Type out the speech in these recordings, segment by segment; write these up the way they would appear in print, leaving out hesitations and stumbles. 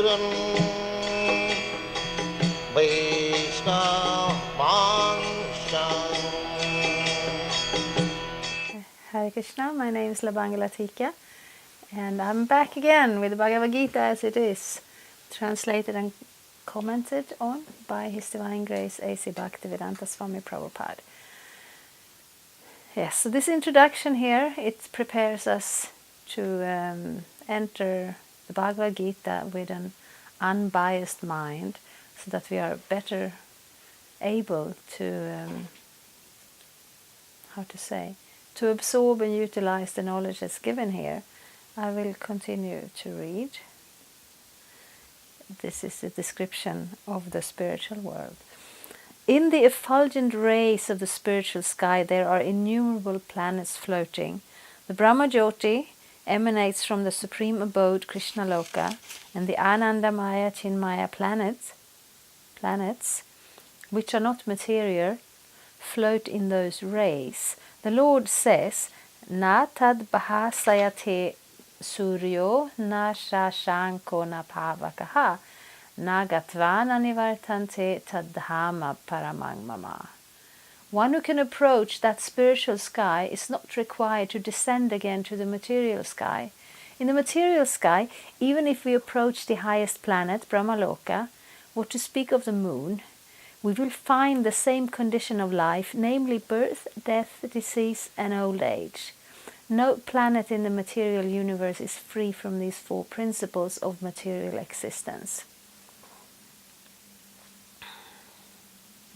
Hare Krishna, my name is Tika, and I'm back again with the Bhagavad-gita as it is, translated and commented on by His Divine Grace A.C. Bhaktivedanta Swami Prabhupada. Yes, so this introduction here, it prepares us to enter the Bhagavad-gita with an unbiased mind, so that we are better able to, to absorb and utilize the knowledge that's given here. I will continue to read. This is the description of the spiritual world. In the effulgent rays of the spiritual sky there are innumerable planets floating. The Brahma-jyoti emanates from the supreme abode Krishna Loka, and the Anandamaya Chinmaya planets, which are not material, float in those rays. The Lord says, Na tad bahasayate suryo na shashanko na pavakaha na gatvana nivartante tadhama paramang mama. One who can approach that spiritual sky is not required to descend again to the material sky. In the material sky, even if we approach the highest planet, Brahmaloka, or to speak of the moon, we will find the same condition of life, namely birth, death, disease and old age. No planet in the material universe is free from these four principles of material existence.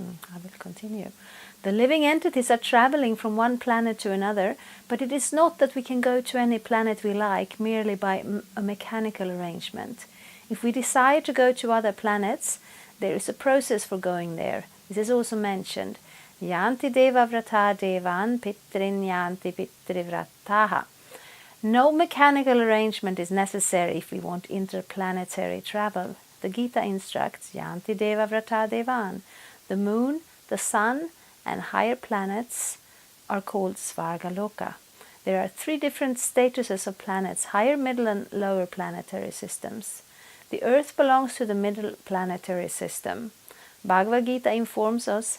I will continue. The living entities are traveling from one planet to another, but it is not that we can go to any planet we like merely by a mechanical arrangement. If we decide to go to other planets, there is a process for going there. This is also mentioned. Yanti deva vrata devan pitrin yanti pitri vrataha. No mechanical arrangement is necessary if we want interplanetary travel. The Gita instructs Yanti deva vrata devan. The moon, the sun and higher planets are called Svargaloka. There are three different statuses of planets, higher, middle and lower planetary systems. The earth belongs to the middle planetary system. Bhagavad-gita informs us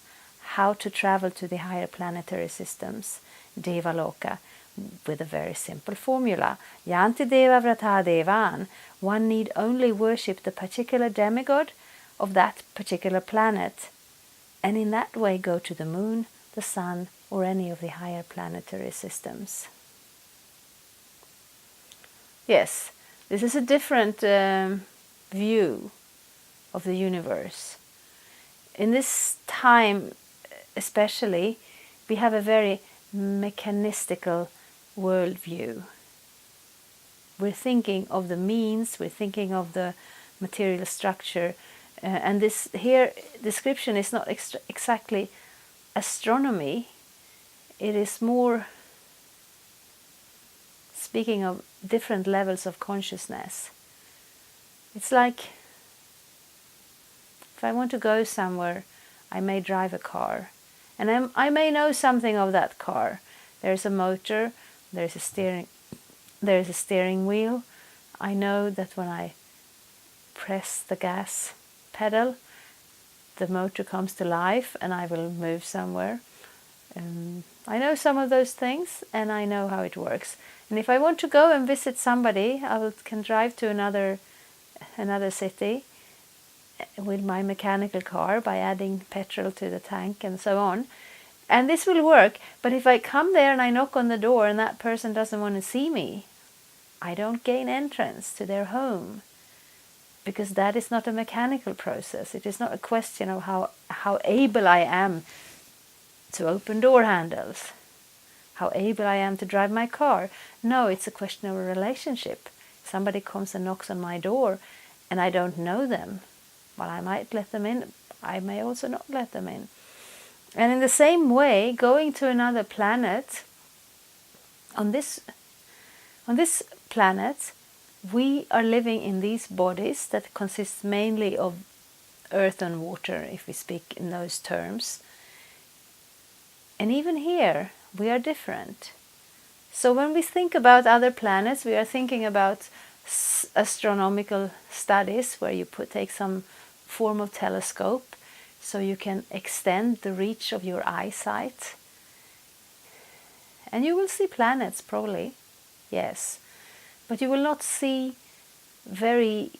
how to travel to the higher planetary systems, Devaloka, with a very simple formula. Yanti deva vrata devan. One need only worship the particular demigod of that particular planet, and in that way go to the moon, the sun, or any of the higher planetary systems. Yes, this is a different view of the universe. In this time especially, we have a very mechanistical worldview. We're thinking of the means, we're thinking of the material structure, and this here description is not exactly astronomy. It is more speaking of different levels of consciousness. It's like if I want to go somewhere, I may drive a car, and I may know something of that car. There's a motor, there's a steering wheel. I know that when I press the gas pedal, the motor comes to life and I will move somewhere. I know some of those things and I know how it works. And if I want to go and visit somebody, can drive to another city with my mechanical car by adding petrol to the tank and so on. And this will work, but if I come there and I knock on the door and that person doesn't want to see me, I don't gain entrance to their home, because that is not a mechanical process. It is not a question of how able I am to open door handles, how able I am to drive my car. No, it's a question of a relationship. Somebody comes and knocks on my door and I don't know them. Well, I might let them in. I may also not let them in. And in the same way, going to another planet, on this planet, we are living in these bodies that consist mainly of earth and water, if we speak in those terms. And even here, we are different. So when we think about other planets, we are thinking about astronomical studies where you take some form of telescope so you can extend the reach of your eyesight. And you will see planets, probably, yes. But you will not see very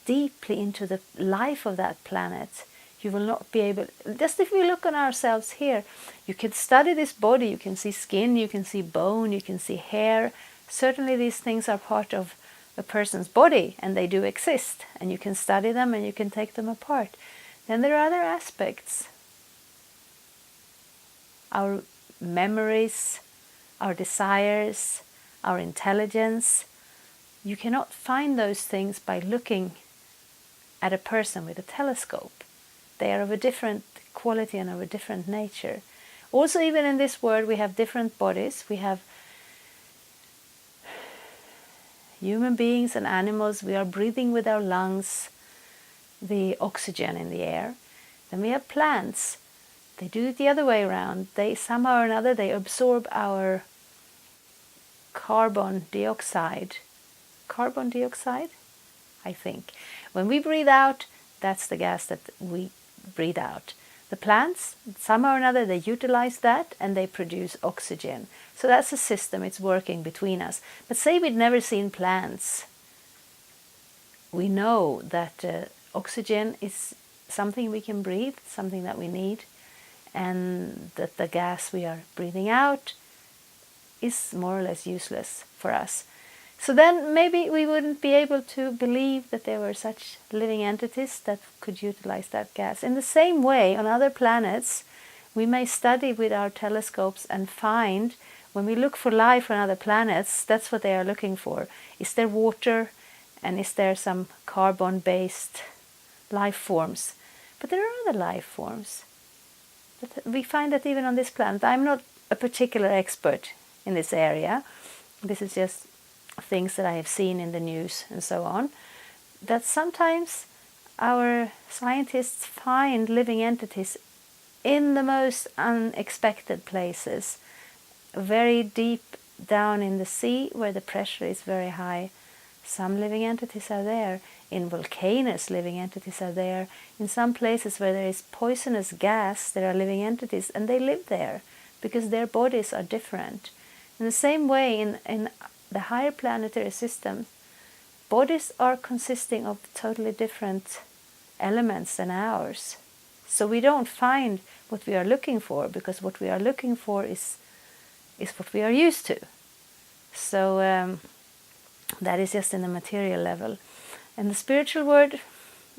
deeply into the life of that planet. You will not be able, just if we look on ourselves here, you can study this body, you can see skin, you can see bone, you can see hair. Certainly these things are part of a person's body, and they do exist, and you can study them and you can take them apart. Then there are other aspects. Our memories, our desires, our intelligence. You cannot find those things by looking at a person with a telescope. They are of a different quality and of a different nature. Also, even in this world, we have different bodies. We have human beings and animals. We are breathing with our lungs the oxygen in the air. Then we have plants. They do it the other way around. They somehow or another, they absorb our carbon dioxide. Carbon dioxide, I think. When we breathe out, that's the gas that we breathe out. The plants, somehow or another, they utilize that and they produce oxygen. So that's a system, it's working between us. But say we'd never seen plants. We know that oxygen is something we can breathe, something that we need, and that the gas we are breathing out is more or less useless for us. So then maybe we wouldn't be able to believe that there were such living entities that could utilize that gas. In the same way, on other planets, we may study with our telescopes and find, when we look for life on other planets, that's what they are looking for. Is there water, and is there some carbon-based life forms? But there are other life forms. But we find that even on this planet. I'm not a particular expert in this area. This is just things that I have seen in the news and so on, that sometimes our scientists find living entities in the most unexpected places, very deep down in the sea where the pressure is very high. Some living entities are there. In volcanoes, living entities are there. In some places where there is poisonous gas, there are living entities, and they live there because their bodies are different. In the same way, in the higher planetary systems, bodies are consisting of totally different elements than ours. So we don't find what we are looking for, because what we are looking for is what we are used to. So that is just in the material level. And the spiritual world,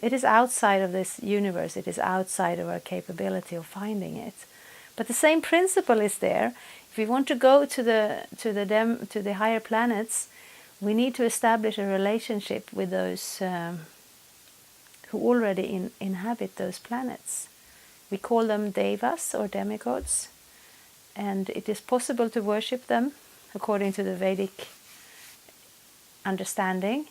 it is outside of this universe. It is outside of our capability of finding it. But the same principle is there. If we want to go to the higher planets, we need to establish a relationship with those who already inhabit those planets. We call them devas or demigods, and it is possible to worship them according to the Vedic understanding,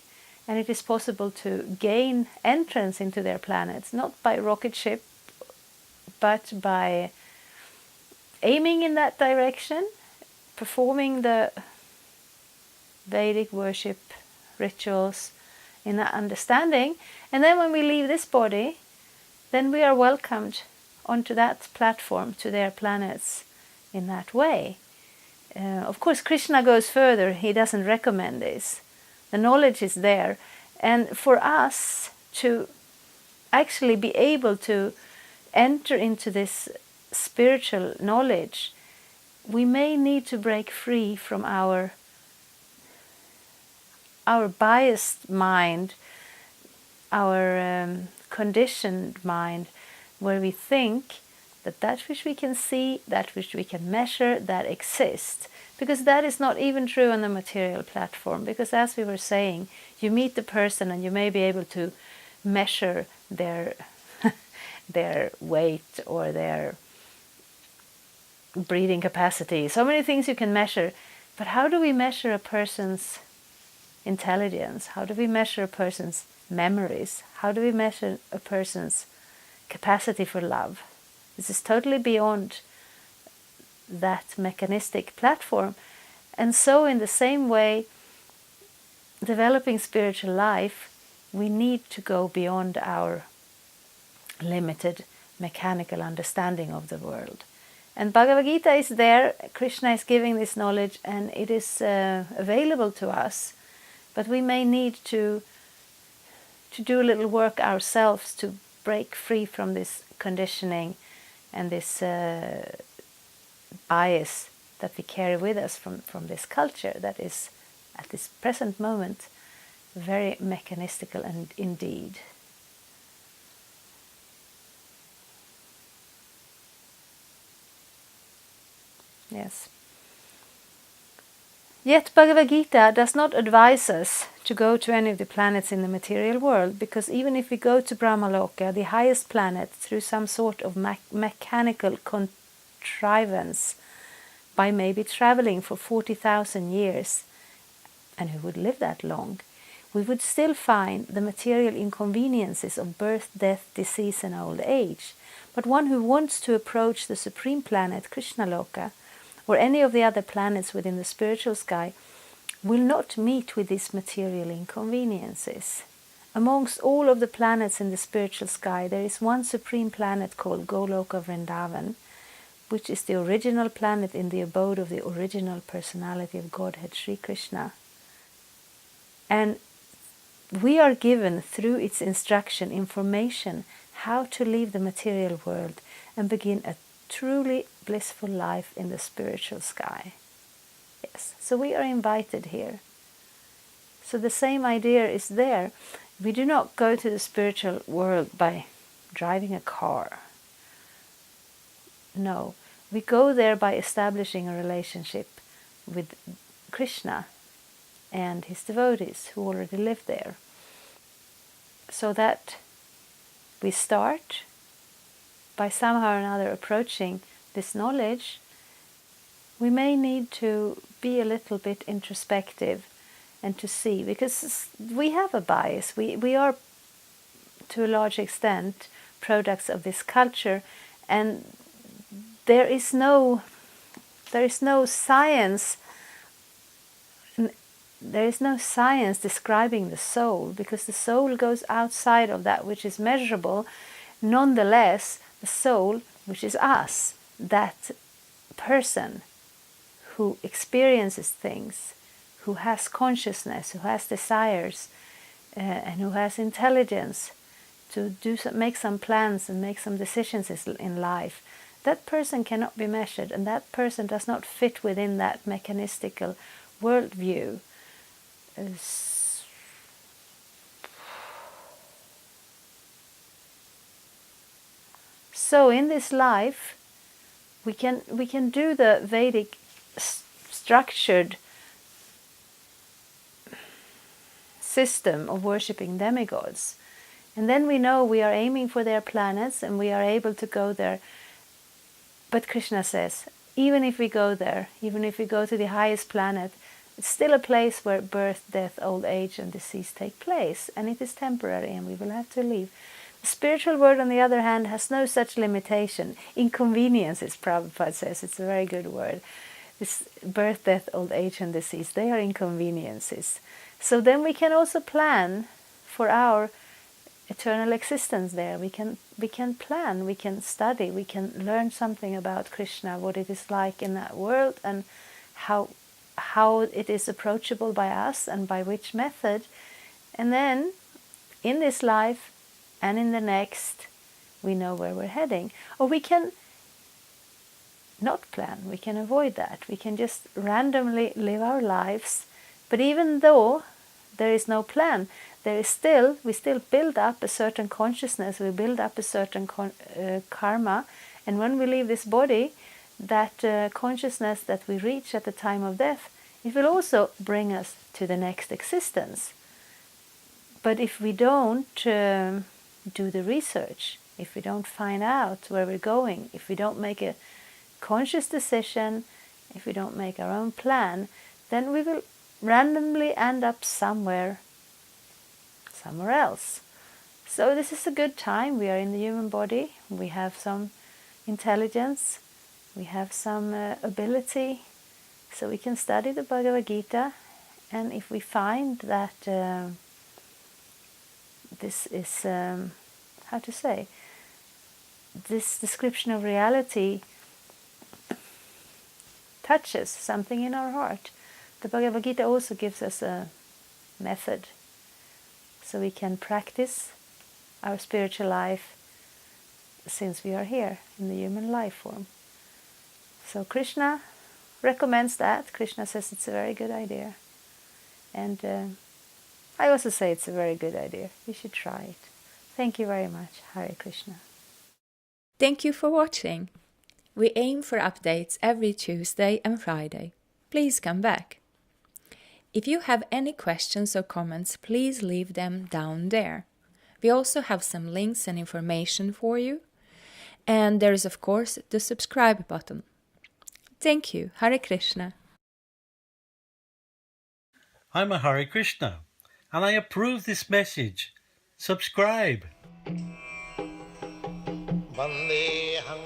and it is possible to gain entrance into their planets, not by rocket ship, but by aiming in that direction, performing the Vedic worship rituals in that understanding, and then when we leave this body, then we are welcomed onto that platform to their planets in that way. Of course, Krishna goes further. He doesn't recommend this. The knowledge is there, and for us to actually be able to enter into this spiritual knowledge, we may need to break free from our biased mind, our conditioned mind, where we think that which we can see, that which we can measure, that exists. Because that is not even true on the material platform. Because as we were saying, you meet the person and you may be able to measure their their weight or their breathing capacity. So many things you can measure. But how do we measure a person's intelligence? How do we measure a person's memories? How do we measure a person's capacity for love? This is totally beyond that mechanistic platform. And so in the same way, developing spiritual life, we need to go beyond our limited mechanical understanding of the world. And Bhagavad-gita is there, Krishna is giving this knowledge, and it is available to us. But we may need to do a little work ourselves to break free from this conditioning and this bias that we carry with us from this culture that is, at this present moment, very mechanistical and indeed. Yes. Yet Bhagavad-gita does not advise us to go to any of the planets in the material world, because even if we go to Brahmaloka, the highest planet, through some sort of mechanical contrivance, by maybe traveling for 40,000 years, and who would live that long, we would still find the material inconveniences of birth, death, disease and old age. But one who wants to approach the supreme planet, Krishnaloka, or any of the other planets within the spiritual sky, will not meet with these material inconveniences. Amongst all of the planets in the spiritual sky, there is one supreme planet called Goloka Vrindavan, which is the original planet in the abode of the original personality of Godhead, Sri Krishna. And we are given, through its instruction, information how to leave the material world and begin a truly blissful life in the spiritual sky. Yes, so we are invited here. So the same idea is there. We do not go to the spiritual world by driving a car. No, we go there by establishing a relationship with Krishna and his devotees who already live there. So that we start by somehow or another approaching this knowledge. We may need to be a little bit introspective and to see, because we have a bias. We are, to a large extent, products of this culture, and there is no science. There is no science describing the soul, because the soul goes outside of that which is measurable. Nonetheless, the soul, which is us, that person who experiences things, who has consciousness, who has desires, and who has intelligence to make some plans and make some decisions in life, that person cannot be measured, and that person does not fit within that mechanistical worldview. So in this life, we can do the Vedic structured system of worshipping demigods, and then we know we are aiming for their planets and we are able to go there. But Krishna says, even if we go there, even if we go to the highest planet, it's still a place where birth, death, old age and disease take place, and it is temporary and we will have to leave. The spiritual world, on the other hand, has no such limitation. Inconveniences, Prabhupada says, it's a very good word. This birth, death, old age and disease, they are inconveniences. So then we can also plan for our eternal existence there. We can plan, we can study, we can learn something about Krishna, what it is like in that world, and how it is approachable by us and by which method. And then in this life and in the next, we know where we're heading. Or we can not plan, we can avoid that. We can just randomly live our lives. But even though there is no plan, we still build up a certain consciousness, we build up a certain karma, and when we leave this body, that consciousness that we reach at the time of death, it will also bring us to the next existence. But if we don't do the research, if we don't find out where we're going, if we don't make a conscious decision, if we don't make our own plan, then we will randomly end up somewhere else. So this is a good time. We are in the human body, we have some intelligence, we have some ability, so we can study the Bhagavad-gita And if we find that this is, how to say, this description of reality touches something in our heart, the Bhagavad-gita also gives us a method so we can practice our spiritual life since we are here in the human life form. So Krishna recommends that. Krishna says it's a very good idea. And I also say it's a very good idea. You should try it. Thank you very much. Hare Krishna. Thank you for watching. We aim for updates every Tuesday and Friday. Please come back. If you have any questions or comments, please leave them down there. We also have some links and information for you. And there is, of course, the subscribe button. Thank you. Hare Krishna. I'm a Hare Krishna, and I approve this message. Subscribe. Vandeham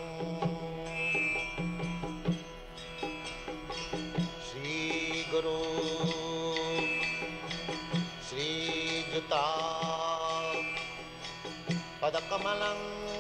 Shri Guru Shri Juta Padakamalang